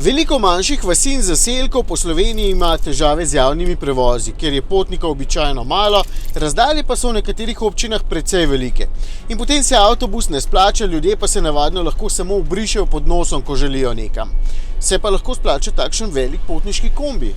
Veliko manjših vasi in zaselkov po Sloveniji ima težave z javnimi prevozi, ker je potnikov običajno malo, razdalje pa so v nekaterih občinah precej velike. In potem se avtobus ne splača, ljudje pa se navadno lahko samo obrišejo pod nosom, ko želijo nekam. Se pa lahko splača takšen velik potniški kombi.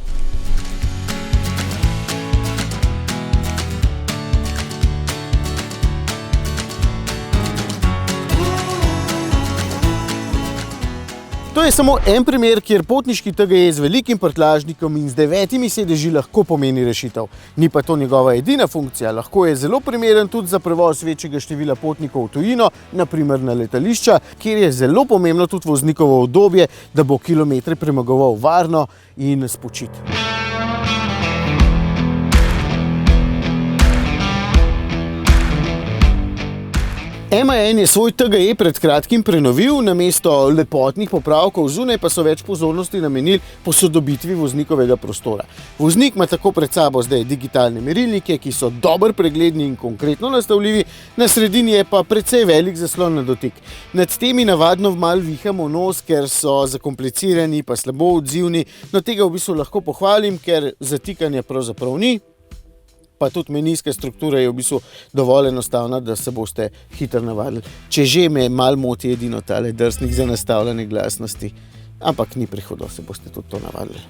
To je samo en primer, kjer potniški TGE z velikim prtljažnikom in z 9 sedeži lahko pomeni rešitev. Ni pa to njegova edina funkcija, lahko je zelo primeren tudi za prevoz večjega števila potnikov v tujino, na primer na letališča, kjer je zelo pomembno tudi voznikovo udobje, da bo kilometre premagoval varno in spočit. MAN je svoj TGE pred kratkim prenovil, namesto lepotnih popravkov zunaj pa so več pozornosti namenili posodobitvi voznikovega prostora. Voznik ima tako pred sabo zdaj digitalne merilnike, ki so dobro pregledni in konkretno nastavljivi, na sredini je pa precej velik zaslon na dotik. Nad temi navadno malo vihamo nos, ker so zakomplicirani pa slabo odzivni, no tega v bistvu lahko pohvalim, ker zatikanja pravzaprav ni. Pa tudi menijska struktura je v bistvu dovolj enostavna, da se boste hitro navadili. Če že me malo moti edino tale drsnik za nastavljanje glasnosti, ampak ni prihodov, se boste tudi to navadili.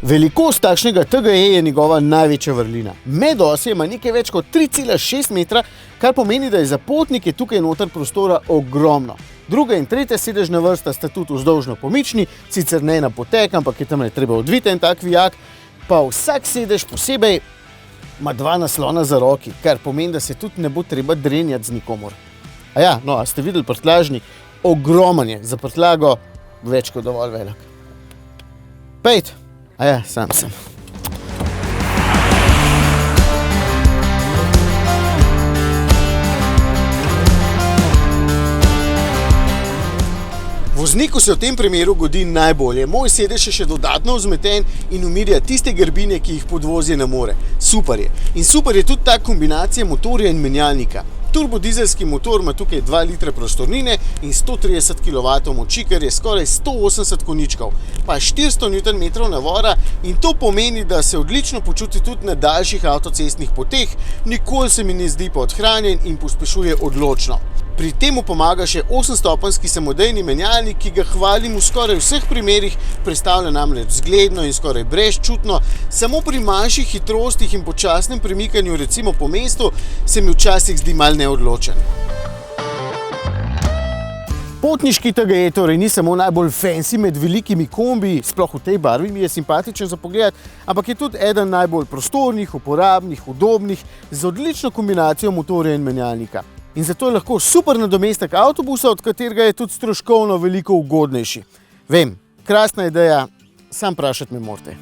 Velikost takšnega TGE je njegova največja vrlina. Medosje ima nekaj več kot 3,6 metra, kar pomeni, da je za potnike tukaj noter prostora ogromno. Druga in tretja sedežna vrsta sta tudi vzdolžno pomični, sicer ne na potek, ampak je tam treba odviti en tak vijak, pa vsak sedež posebej ima 2 naslona za roki, kar pomeni, da se tudi ne bo treba drenjati z nikomor. A ste videli prtljažnik? Ogroman je, za prtljago več kot dovolj velik. Pejt! Sam sem. Vozniku se v tem primeru godi najbolje. Moj sedež je še dodatno vzmeten in umirja tiste grbine, ki jih podvozje ne more. Super je. In super je tudi ta kombinacija motorja in menjalnika. Turbodizelski motor ima tukaj 2 litre prostornine in 130 kW moči, kar je skoraj 180 konjičkov, pa 400 Nm navora in to pomeni, da se odlično počuti tudi na daljših avtocestnih poteh, nikoli se mi ne zdi podhranjen in pospešuje odločno. Pri temu pomaga še 8-stopenjski samodejni menjalnik, ki ga hvalim v skoraj vseh primerih, predstavlja namreč zgledno in skoraj brezčutno. Samo pri manjših hitrostih in počasnem premikanju, recimo po mestu, se mi včasih zdi malo neodločen. Potniški TGE torej ni samo najbolj fancy med velikimi kombi, sploh v tej barvi mi je simpatičen za pogled, ampak je tudi eden najbolj prostornih, uporabnih, udobnih, z odlično kombinacijo motorja in menjalnika. In zato je lahko super nadomestek avtobusa, od katerega je tudi stroškovno veliko ugodnejši. Vem, krasna ideja, sam vprašati me morate.